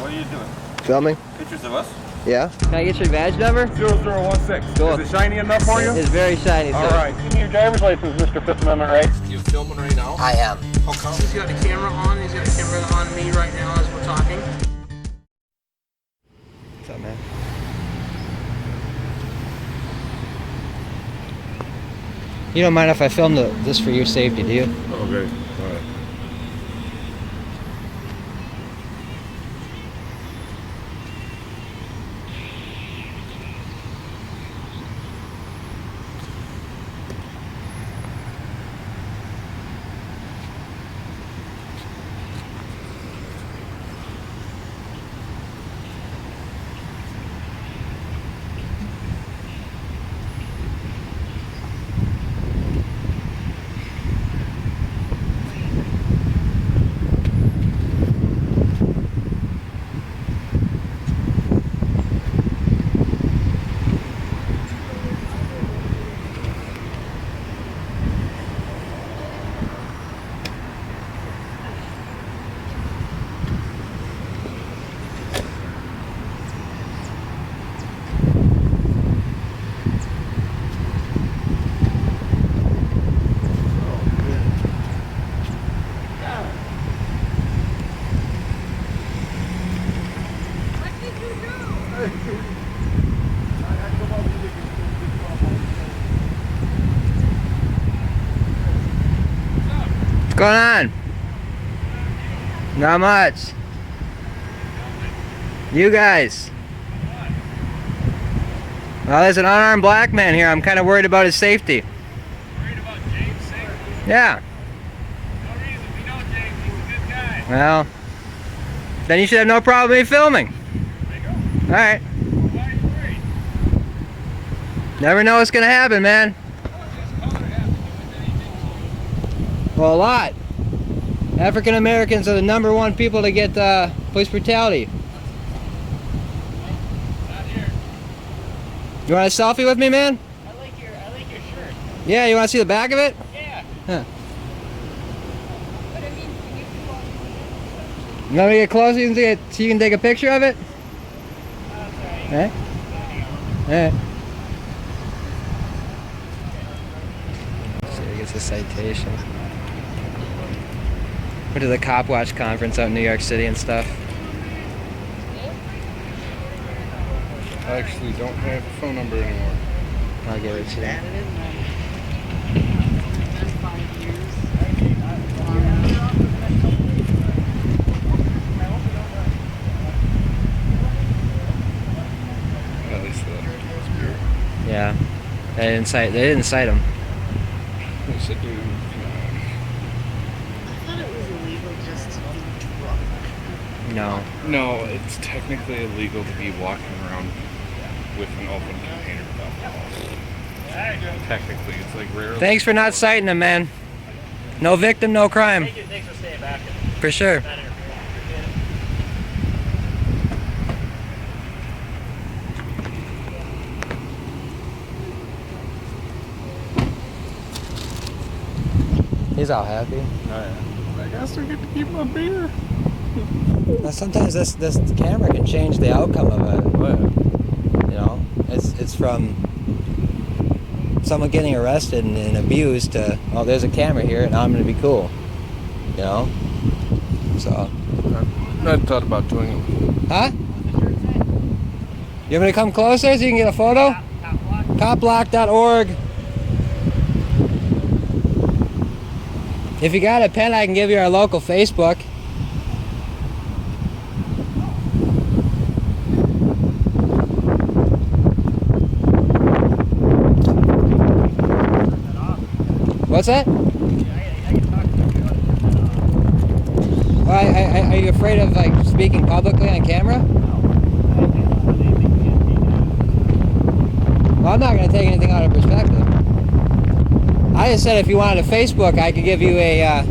What are you doing? Filming? Pictures of us? Yeah. Can I get your badge number? 0016. Cool. Is it shiny enough for you? It's very shiny, sir. All right. Give me your driver's license, Mr. Fifth Amendment, right? You filming right now? I am. How come? He's got a camera on. He's got a camera on me right now as we're talking. What's up, man? You don't mind if I film this for your safety, do you? Okay. All right. What's going on? Not much. You guys. Well, there's an unarmed black man here. I'm kind of worried about his safety. Worried about James' safety? Yeah. No reason. We know James. He's a good guy. Well, then you should have no problem with me filming. There you go. All right. Why are you worried? Never know what's gonna happen, man. Well, a lot. African Americans are the #1 people to get police brutality. Not here. You want a selfie with me, man? I like your shirt. Yeah, you want to see the back of it? Yeah. Huh. You want me to get closer so you can take a picture of it? Eh? Eh. See, he gets a citation. Went to the Cop Watch conference out in New York City and stuff. I actually don't have a phone number anymore. I'll give it to you. At least that's weird. Yeah. They didn't cite him. They said, dude, I thought it was illegal just to be drunk. No. no, it's technically illegal to be walking around with an open container of alcohol. Technically, it's like rare. Thanks for not citing him, man. No victim, no crime. Thanks for staying back. For sure. He's all happy. I guess I get to keep my beer. Now sometimes this camera can change the outcome of it. You know, it's from someone getting arrested and abused to, oh, there's a camera here and I'm gonna be cool. You know. So. I thought about doing it. Huh? You want me to come closer so you can get a photo? CopBlock.org. If you got a pen, I can give you our local Facebook. What's that? Are you afraid of like speaking publicly on camera? Well, I'm not going to take anything out of perspective. I just said if you wanted a Facebook, I could give you a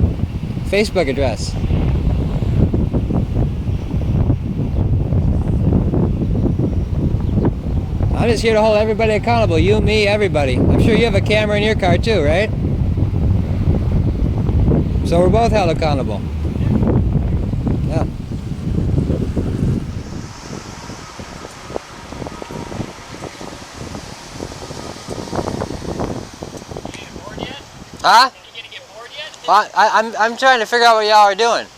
Facebook address. I'm just here to hold everybody accountable. You, me, everybody. I'm sure you have a camera in your car too, right? So we're both held accountable. Yeah. Huh? Are you gonna get bored yet? Well, I'm trying to figure out what y'all are doing. It's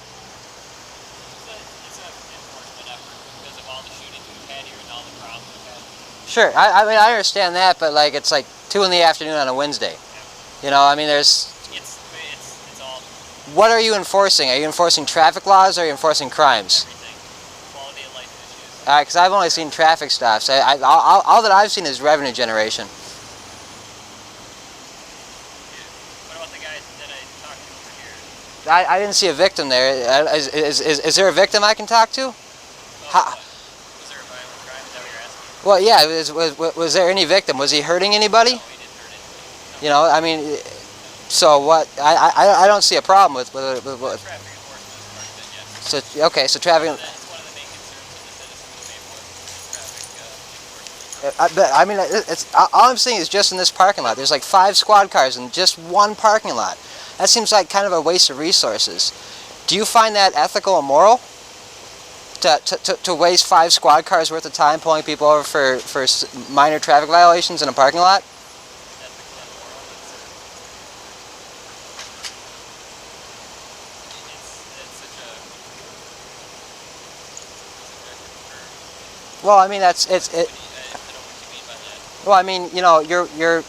an enforcement effort because of all the shootings we've had here and all the problems we've had. Sure, I mean I understand that, but like it's like 2 in the afternoon on a Wednesday. You know, I mean there's. It's all What are you enforcing? Are you enforcing traffic laws or are you enforcing crimes? everything. Quality of life issues. Alright, because I've only seen traffic stops. All that I've seen is revenue generation. What about the guys that I talked to over here? I didn't see a victim there. Is there a victim I can talk to? Was there a violent crime? Is that what you're asking? Well, yeah. Was there any victim? Was he hurting anybody? No, we didn't hurt it. You know, I mean, so what? I don't see a problem with Traffic enforcement is part of it, yes. so okay. So traffic. That's one of the main concerns of the citizens of Maplewood, traffic enforcement. But I mean, it's all I'm seeing is just in this parking lot. There's like 5 squad cars in just one parking lot. That seems like kind of a waste of resources. Do you find that ethical and moral? To waste 5 squad cars worth of time pulling people over for minor traffic violations in a parking lot? Ethical and moral, it's such a subjective term. Well, I mean I don't know what you mean by that. well, I mean, you know, you're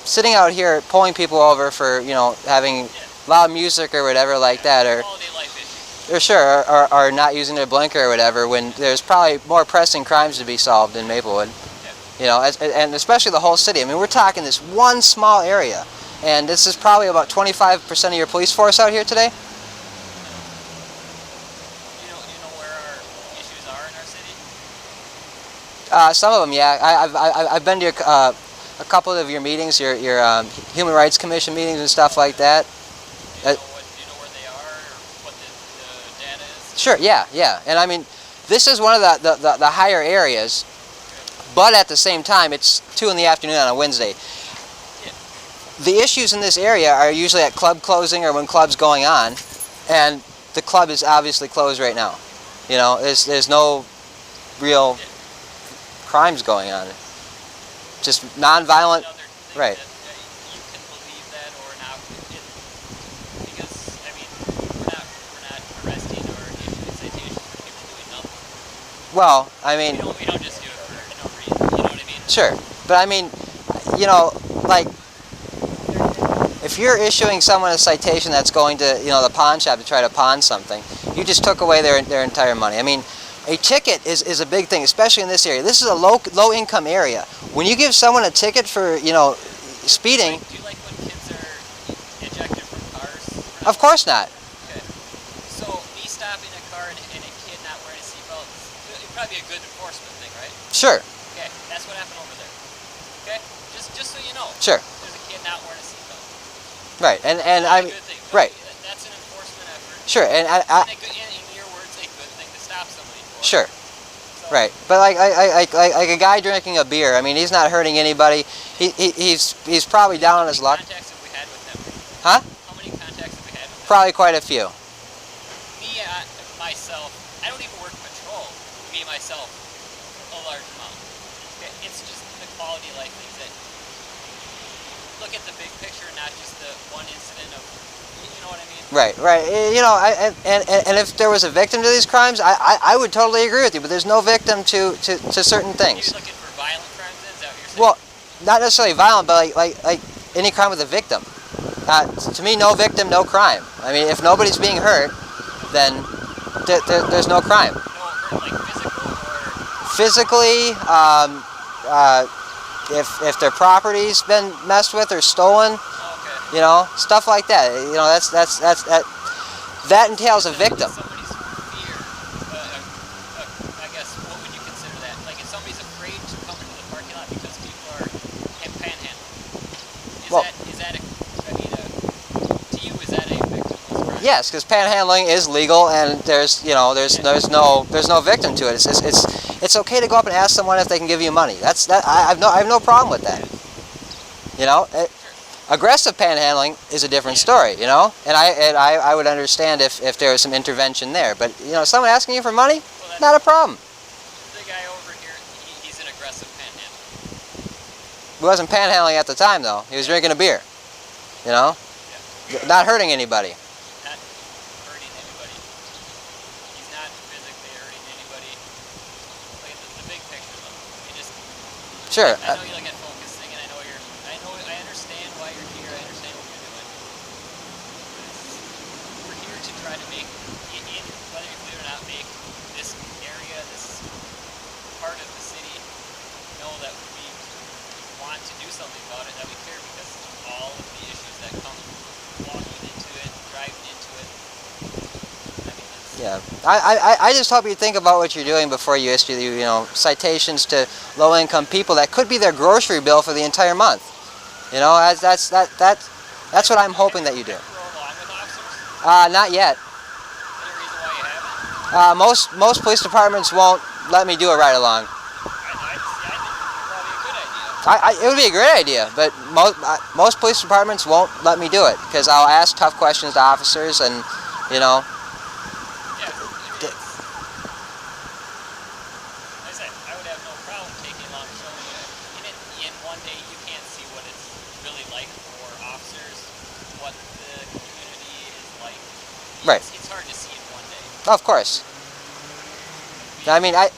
sitting out here pulling people over for, you know, having loud music or whatever like that, or Quality of life issues. sure, or not using their blinker or whatever, when there's probably more pressing crimes to be solved in Maplewood. You know, and especially the whole city. I mean, we're talking this one small area, and this is probably about 25% of your police force out here today. You know where our issues are in our city? Some of them, yeah. I've been to a couple of your meetings, your Human Rights Commission meetings and stuff like that. Do you know where they are or what the data is? Sure, yeah. And I mean, this is one of the higher areas, but at the same time, it's 2 in the afternoon on a Wednesday. The issues in this area are usually at club closing or when club's going on, and the club is obviously closed right now. You know, there's no real crimes going on. Just non-violent, Another thing right. that you can believe that or not, because I mean we're not arresting or issuing citations for people doing nothing. Well, I mean, We don't just do it for no reason. You know what I mean? sure, but I mean, you know, like, if you're issuing someone a citation that's going to, you know, the pawn shop to try to pawn something, you just took away their entire money. I mean, a ticket is a big thing, especially in this area. This is a low income area. When you give someone a ticket for, you know, speeding, Do you like when kids are ejected from cars? of course not. Okay. So me stopping a car and a kid not wearing a seatbelt, it'd probably be a good enforcement thing, right? Sure, Okay, that's what happened over there. Okay, just so you know. sure, There's a kid not wearing a seatbelt. right, and Not I a mean, good thing. right, That's an enforcement effort. sure, and And in your words, a good thing to stop somebody for. sure. So, Right, but like a guy drinking a beer. I mean, he's not hurting anybody. He's probably down on his How luck. many contacts have we had with them? Huh? How many contacts have we had with them? Probably quite a few. Me, myself, I don't even work patrol. Me, myself, a large amount. Okay, it's just the quality of life things that look at the big picture, not just the one incident of, you know what I mean? Right. You know, and if there was a victim to these crimes, I would totally agree with you. But there's no victim to certain things. You're looking for violent crimes, then? Is that what you're saying? Well, not necessarily violent, but like any crime with a victim. To me, no victim, no crime. I mean, if nobody's being hurt, then there's no crime. No hurt, like physical or... Physically, if their property's been messed with or stolen, Oh, okay. you know, stuff like that. You know, that entails a victim. Somebody's fear, I guess, what would you consider that? Like if somebody's afraid to come into the parking lot because people are panhandling. Well- Is that to you, is that a victimless crime? Yes, because panhandling is legal, and there's no victim to it. It's okay to go up and ask someone if they can give you money. I have no problem with that. You know, aggressive panhandling is a different story. You know, and I would understand if there was some intervention there. But you know, someone asking you for money, Well, not a problem. the guy over here, he's an aggressive panhandler. He wasn't panhandling at the time though. He was drinking a beer. You know, Yeah. not hurting anybody. Not hurting anybody. He's not physically hurting anybody. Look at the big picture, though. You just. Sure. I know you look at focusing, and I understand why you're here. I understand what you're doing. We're here to try to make, whether you believe it or not, make this area, this part of the city, know that we want to do something about it, that we care, because all of the issues that come walking into it, driving into it. I mean, that's, Yeah, I just hope you think about what you're doing before you issue, citations to low-income people that could be their grocery bill for the entire month. You know, that's what I'm hoping that you do. Roll along with officers. Not yet. Any reason why you haven't? Most police departments won't let me do a ride along. I think probably a good idea. It would be a great idea, but most police departments won't let me do it because I'll ask tough questions to officers, and you know. Yeah, I mean, like I said, I would have no problem taking along, showing you. In one day, you can't see what it's really like for officers, what the community is like. Right. It's hard to see in one day. Of course. I mean, I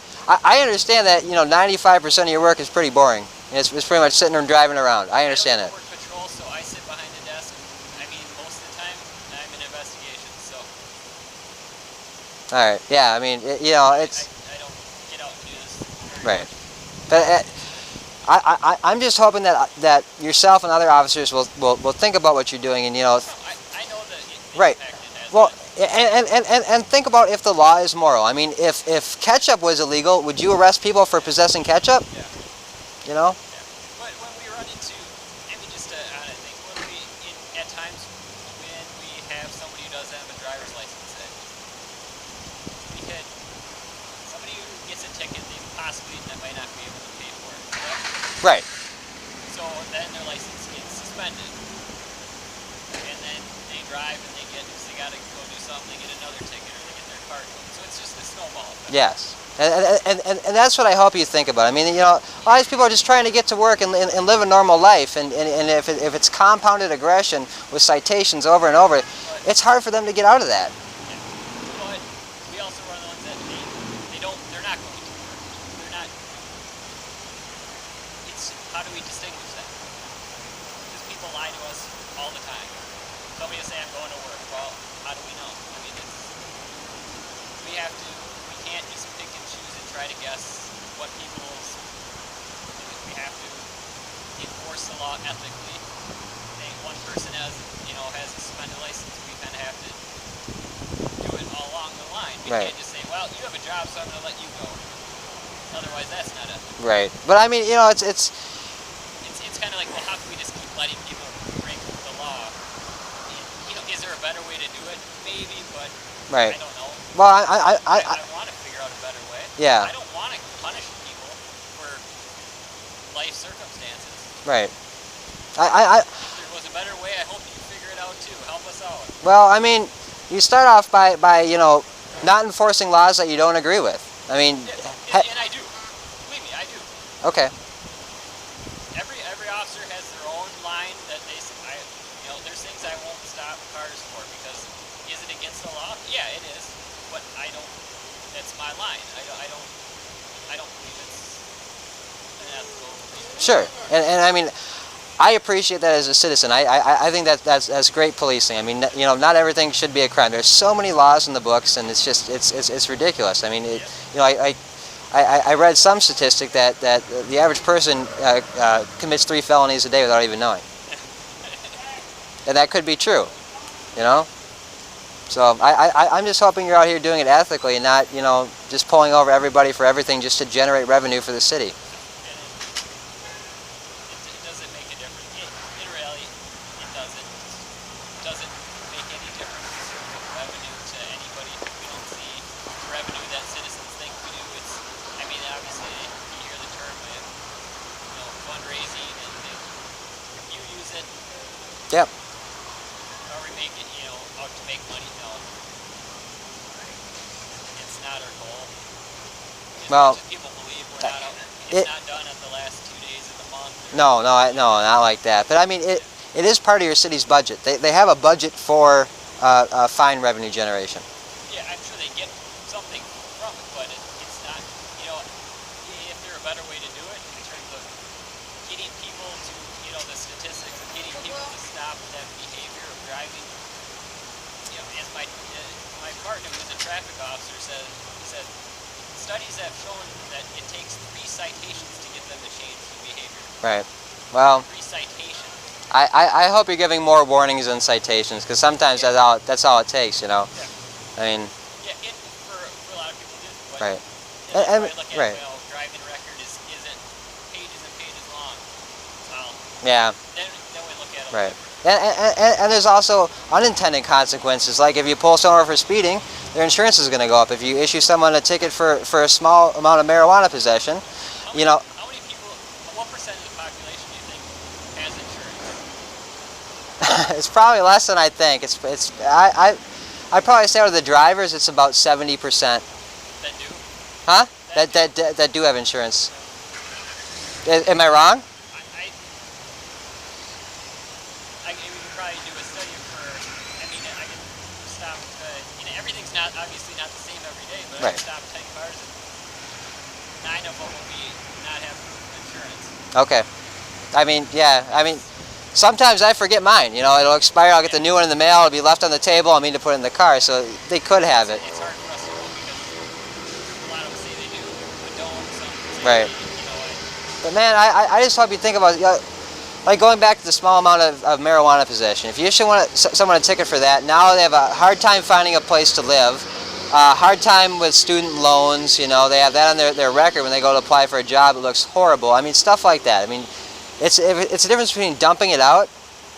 understand that 95% of your work is pretty boring. It's pretty much sitting and driving around. I understand I that. don't work patrol, so I sit behind the desk. I mean, most of the time, I'm in investigations, so All right. Yeah. I mean, it's I don't get out and do this very right. much. But I'm just hoping that yourself and other officers will think about what you're doing, and I know that the Right. impact it has. well, and think about if the law is moral. I mean, if ketchup was illegal, would you arrest people for possessing ketchup? Yeah. You know? But when we run into, I mean, just I think at times when we have somebody who doesn't have a driver's license, because somebody who gets a ticket, they possibly might not be able to pay for it, correct? Right. So then their license gets suspended, and then they drive and they gotta go do something, they get another ticket, or they get their car towed. So it's just a snowball effect. Yes. And that's what I hope you think about. I mean, a lot of these people are just trying to get to work and live a normal life, and if it's compounded aggression with citations over and over, it's hard for them to get out of that. Yeah. But we also run the ones that they're not going to work. They're not. It's how do we distinguish that? Because people lie to us all the time. Somebody will say, I'm going to work. Well, how do we know? I mean, we can't just pick and choose and try to guess what people's. We have to enforce the law ethically. If one person has a suspended license, we kind of have to do it all along the line. We Right. can't just say, well, you have a job, so I'm going to let you go. Otherwise, that's not ethical. Right. But I mean, it's It's kind of like, well, how can we just keep letting people break the law? Is there a better way to do it? Maybe, but right. I don't know. Well, I want to figure out a better way. Yeah. I don't want to punish people for life circumstances. Right. If there was a better way, I hope you figure it out too. Help us out. Well, I mean, you start off by not enforcing laws that you don't agree with. I mean, And I do. Believe me, I do. okay. Every officer has their own line that they say. There's things I won't stop cars for because is it against the law? Yeah, it is. But I don't. That's my line. I don't believe it's an ethical thing. Sure. And I mean, I appreciate that as a citizen. I think that's great policing. I mean, not everything should be a crime. There's so many laws in the books, and it's ridiculous. I mean, I read some statistic that the average person commits 3 felonies a day without even knowing, and that could be true. So I'm just hoping you're out here doing it ethically and not just pulling over everybody for everything just to generate revenue for the city. It doesn't make a difference. In reality, it doesn't make any difference in terms of revenue to anybody. We don't see the revenue that citizens think we do. Obviously, you hear the term fundraising, and you use it. Yep. Are we making out to make money? No. It's not our goal. As Well, much as people believe we're not out. It's not done at the last 2 days of the month. No, not like that. But I mean, it is part of your city's budget. They have a budget for fine revenue generation. Yeah, I'm sure they get something from it, but it's not, you know, if there a better way to do it in terms of getting people to, you know, the statistics of getting people to stop that behavior of driving. You know, as my partner, who's a traffic officer, said studies have shown that it takes 3 citations to get them to change the behavior. Right. Well, 3 citations. I hope you're giving more warnings than citations, because sometimes that's all it takes, you know. Yeah. I mean. Yeah, for a lot of people it is. But right. And look at, right. well, driving record isn't pages and pages long. Well, yeah. Then we look at it. Right. And there's also unintended consequences, like if you pull someone over for speeding, their insurance is going to go up. If you issue someone a ticket for a small amount of marijuana possession, you know. How many people, what percent of the population do you think has insurance? It's probably less than I think. I'd probably say out of the drivers, it's about 70%. That do? Huh? That do have insurance. Am I wrong? I we could probably do a study for, I mean, I could stop, you know, everything's not, obviously not the same every day, but I Right. could stop 10 cars and 9 of them will be not have insurance. Okay. I mean, yeah. I mean, sometimes I forget mine. You know, it'll expire. I'll get the new one in the mail. It'll be left on the table. I mean to put it in the car, so they could have it. It's hard for us to know because a lot of us say they do, but don't. Some say, Right. you know, But man, I just hope you think about, like going back to the small amount of marijuana possession. If you issue someone a ticket for that, now they have a hard time finding a place to live, hard time with student loans. You know, they have that on their record when they go to apply for a job. It looks horrible. I mean, stuff like that. I mean, it's a difference between dumping it out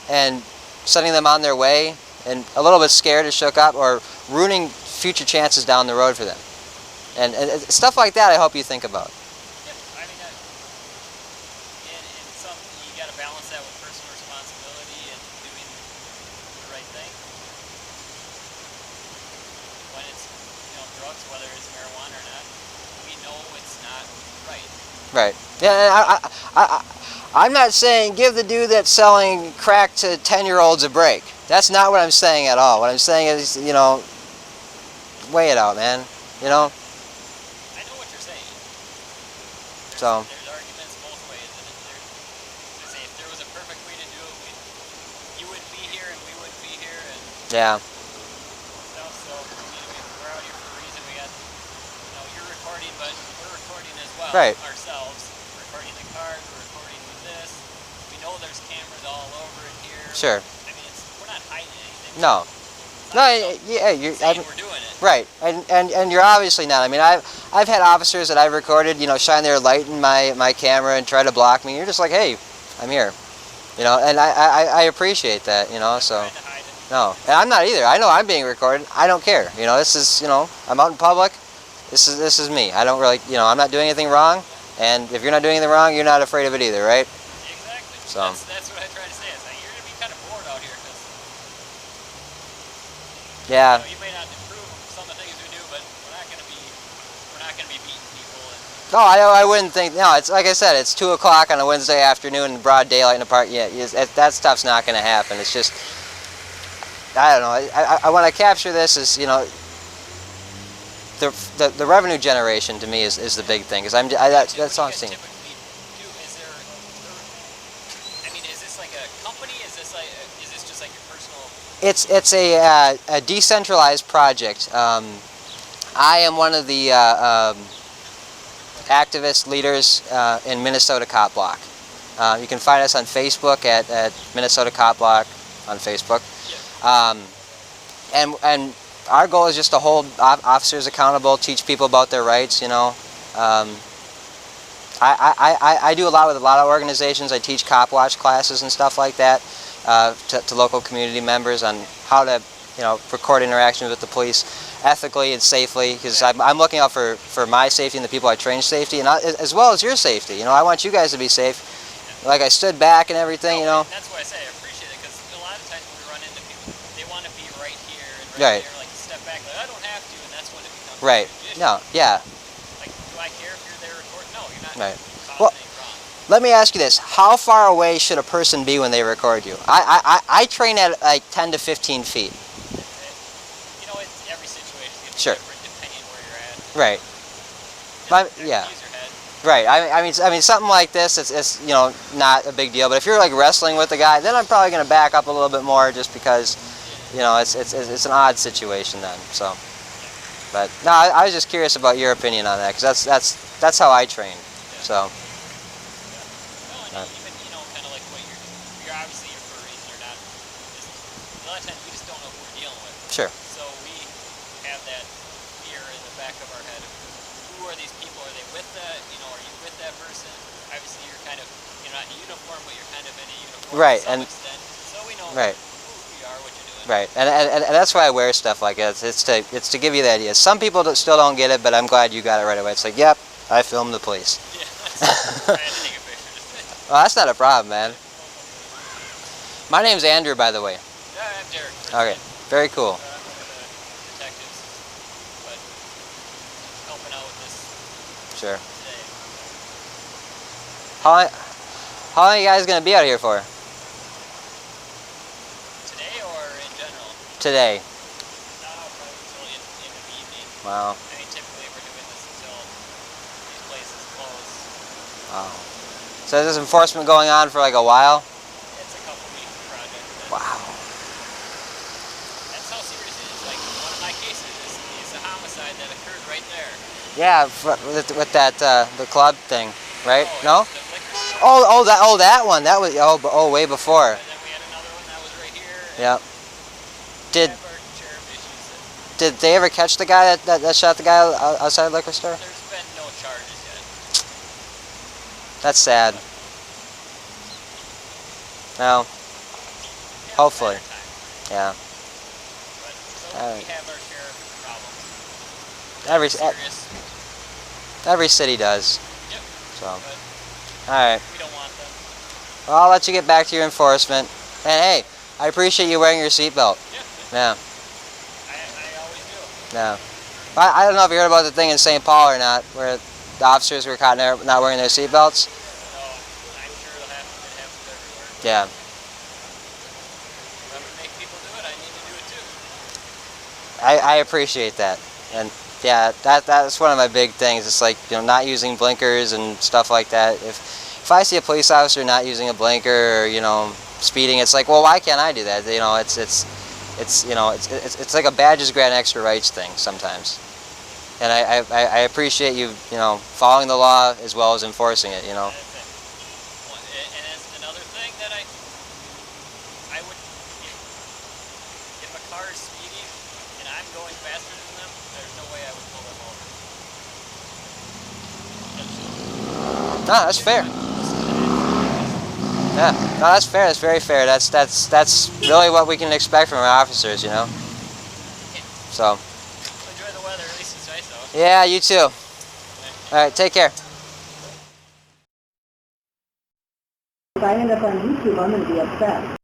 and sending them on their way and a little bit scared or shook up, or ruining future chances down the road for them. And stuff like that, I hope you think about. yeah, I mean, and some, you got to balance that with personal responsibility and doing the right thing. When it's, you know, drugs, whether it's marijuana or not, we know it's not right. Right. Yeah, I'm not saying give the dude that's selling crack to 10-year-olds a break. That's not what I'm saying at all. What I'm saying is, you know, weigh it out, man. You know? I know what you're saying. So. There's arguments both ways. And if there was a perfect way to do it, you wouldn't be here and we wouldn't be here. And Yeah. so we're out here for a reason. We got, you know, you're recording, but we're recording as well. Right. Ourselves. We're recording the cars, we're recording with this. We know there's cameras all over in here. Sure. I mean, we're not hiding anything. No. No. Yeah. We're doing it. Right. And you're obviously not. I mean, I've had officers that I've recorded, you know, shine their light in my camera and try to block me. You're just like, hey, I'm here. You know, and I appreciate that. You know, so. Trying to hide it. No, and I'm not either. I know I'm being recorded. I don't care. You know, this is, you know, I'm out in public. This is me. I don't really, you know, I'm not doing anything wrong. And if you're not doing anything wrong, you're not afraid of it either, right? Exactly. So. That's what I try to say. It's like, you're going to be kind of bored out here because Yeah. you may not improve some of the things we do, but we're not going to be beating people. And No, I wouldn't think. No, it's like I said. It's 2 o'clock on a Wednesday afternoon in broad daylight in the park. Yeah, that stuff's not going to happen. It's just, I don't know. I want to capture this as, you know, the revenue generation to me is the big thing, because that's all I'm seeing. typically do, I mean, is this like a company? Is this just like your personal? It's a decentralized project. I am one of the activist leaders in Minnesota CopBlock. You can find us on Facebook at Minnesota CopBlock on Facebook. And our goal is just to hold officers accountable, teach people about their rights. You know, I do a lot with a lot of organizations. I teach cop watch classes and stuff like that to local community members on how to, you know, record interactions with the police ethically and safely, because I'm looking out for my safety and the people I train safety, and as well as your safety. You know, I want you guys to be safe. Like I stood back and everything, you know. That's why I say I appreciate it, because a lot of times when we run into people, they want to be right here and Right. there, like step back, like I don't have to, and that's when it becomes Right. a huge issue. No. Yeah. Like, do I care if you're there recording? No, you're not Right. causing Well, anything wrong. Let me ask you this: how far away should a person be when they record you? I train at like 10 to 15 feet. You know, it's every situation is going to be Sure. different depending where you're at. Right. Yeah. Use your head. Right. I mean, something like this, it's you know, not a big deal. But if you're like wrestling with the guy, then I'm probably going to back up a little bit more, just because, you know, it's an odd situation then. So, but no, I was just curious about your opinion on that, because that's how I train. So. No, and even, you know, kind of like what you're obviously here for a reason or not. A lot of times we just don't know who we're dealing with. Sure. So we have that fear in the back of our head of who are these people? Are they with that? You know, are you with that person? Obviously, you're kind of, you're not in a uniform, but you're kind of in a uniform Right, to some and extent. So we know right. who you are, what you're doing. Right, and that's why I wear stuff like that. It's to give you the idea. Some people still don't get it, but I'm glad you got it right away. It's like, yep, I filmed the police. Yeah, that's, I had to take a picture. Just Well, that's not a problem, man. My name's Andrew, by the way. yeah, I'm Derek Fritze. Okay, very cool. I'm one of the detectives, but helping out with this Sure. today. How long are you guys gonna be out here for? Today or in general? Today. Probably until the end of the evening. Wow. I mean, typically we're doing this until these places close. Wow. So is this enforcement going on for like a while? It's a couple week project. Wow. That's how serious it is. Like, one of my cases is a homicide that occurred right there. Yeah, with that the club thing, right? Oh, No? it's the liquor store. That one. That was way before. And then we had another one that was right here. Yep. We Did have our share of issues. did they ever catch the guy that shot the guy outside the liquor store? There's been no charges yet. That's sad. No. Yeah, Hopefully. better time. Yeah. But so Alright. we have our share of problems. Every Serious. city does. Yep. So. But All right. we don't want them. Well, I'll let you get back to your enforcement. And hey, I appreciate you wearing your seatbelt. Yeah. Yeah. I always do. Yeah. I don't know if you heard about the thing in St. Paul or not, where the officers were caught not wearing their seatbelts. So I'm sure it happens everywhere. Yeah. If I'm gonna make people do it, I need to do it too. I appreciate that. And yeah, that's one of my big things. It's like, you know, not using blinkers and stuff like that. If I see a police officer not using a blinker or, you know, speeding, it's like, well, why can't I do that? You know, it's you know, it's like a badges grant extra rights thing sometimes. And I appreciate you know, following the law as well as enforcing it, you know. And it's another thing that I would, if a car is speeding and I'm going faster than them, there's no way I would pull them over. No, that's fair. Yeah, no, that's fair. That's very fair. That's really what we can expect from our officers, you know. So. Enjoy the weather, at least it's nice out. Yeah, you too. All right, take care. If I end up on YouTube, I'm going to be upset.